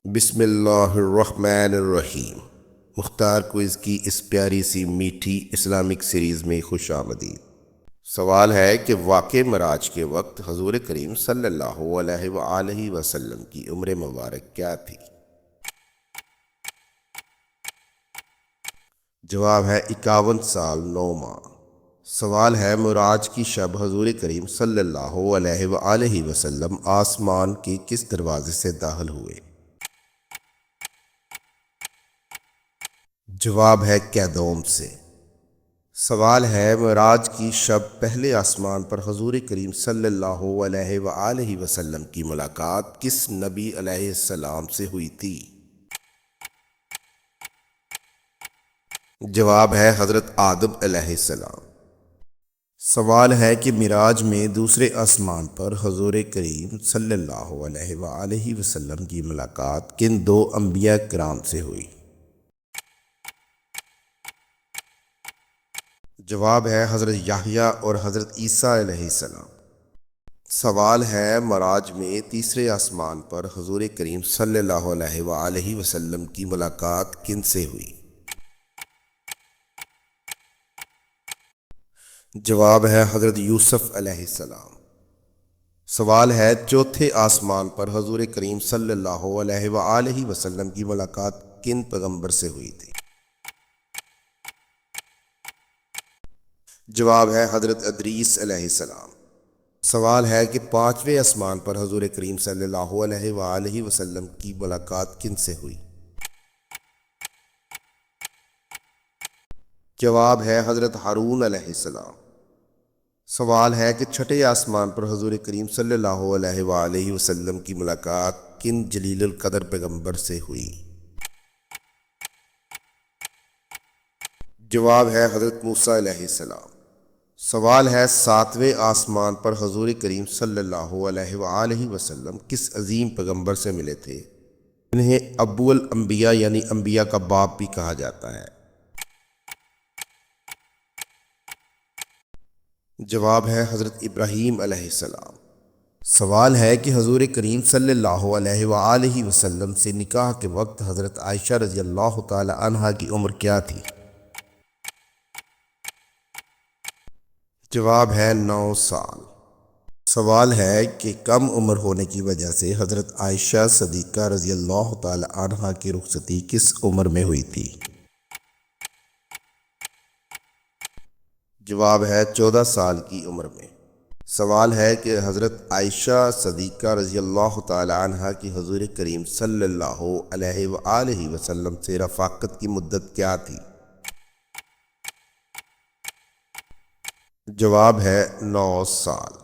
بسم اللہ الرحمن الرحیم۔ مختار کوئز کی اس پیاری سی میٹھی اسلامک سیریز میں خوش آمدید۔ سوال ہے کہ واقع معراج کے وقت حضور کریم صلی اللہ علیہ وآلہ وسلم کی عمر مبارک کیا تھی؟ جواب ہے 51 سال 9 ماہ۔ سوال ہے معراج کی شب حضور کریم صلی اللہ علیہ وآلہ وسلم آسمان کے کس دروازے سے داخل ہوئے؟ جواب ہے کیدوم سے۔ سوال ہے معراج کی شب پہلے آسمان پر حضور کریم صلی اللہ علیہ وآلہ وسلم کی ملاقات کس نبی علیہ السلام سے ہوئی تھی؟ جواب ہے حضرت آدم علیہ السلام۔ سوال ہے کہ معراج میں دوسرے آسمان پر حضور کریم صلی اللہ علیہ وآلہ وسلم کی ملاقات کن دو انبیاء کرام سے ہوئی؟ جواب ہے حضرت یحییٰ اور حضرت عیسیٰ علیہ السلام۔ سوال ہے معراج میں تیسرے آسمان پر حضور کریم صلی اللہ علیہ وآلہ وسلم کی ملاقات کن سے ہوئی؟ جواب ہے حضرت یوسف علیہ السلام۔ سوال ہے چوتھے آسمان پر حضور کریم صلی اللہ علیہ وآلہ وسلم کی ملاقات کن پیغمبر سے ہوئی تھی؟ جواب ہے حضرت ادریس علیہ السلام۔ سوال ہے کہ پانچویں آسمان پر حضور کریم صلی اللہ علیہ وآلہ وسلم کی ملاقات کن سے ہوئی؟ جواب ہے حضرت ہارون علیہ السلام۔ سوال ہے کہ چھٹے آسمان پر حضور کریم صلی اللہ علیہ وآلہ وسلم کی ملاقات کن جلیل القدر پیغمبر سے ہوئی؟ جواب ہے حضرت موسیٰ علیہ السلام۔ سوال ہے ساتویں آسمان پر حضور کریم صلی اللہ علیہ وآلہ وسلم کس عظیم پیغمبر سے ملے تھے انہیں ابو الانبیاء یعنی انبیاء کا باپ بھی کہا جاتا ہے؟ جواب ہے حضرت ابراہیم علیہ السلام۔ سوال ہے کہ حضور کریم صلی اللہ علیہ وآلہ وسلم سے نکاح کے وقت حضرت عائشہ رضی اللہ تعالی عنہا کی عمر کیا تھی؟ جواب ہے 9 سال۔ سوال ہے کہ کم عمر ہونے کی وجہ سے حضرت عائشہ صدیقہ رضی اللہ تعالی عنہا کی رخصتی کس عمر میں ہوئی تھی؟ جواب ہے 14 سال کی عمر میں۔ سوال ہے کہ حضرت عائشہ صدیقہ رضی اللہ تعالی عنہا کی حضور کریم صلی اللہ علیہ وآلہ وسلم سے رفاقت کی مدت کیا تھی؟ جواب ہے 9 سال۔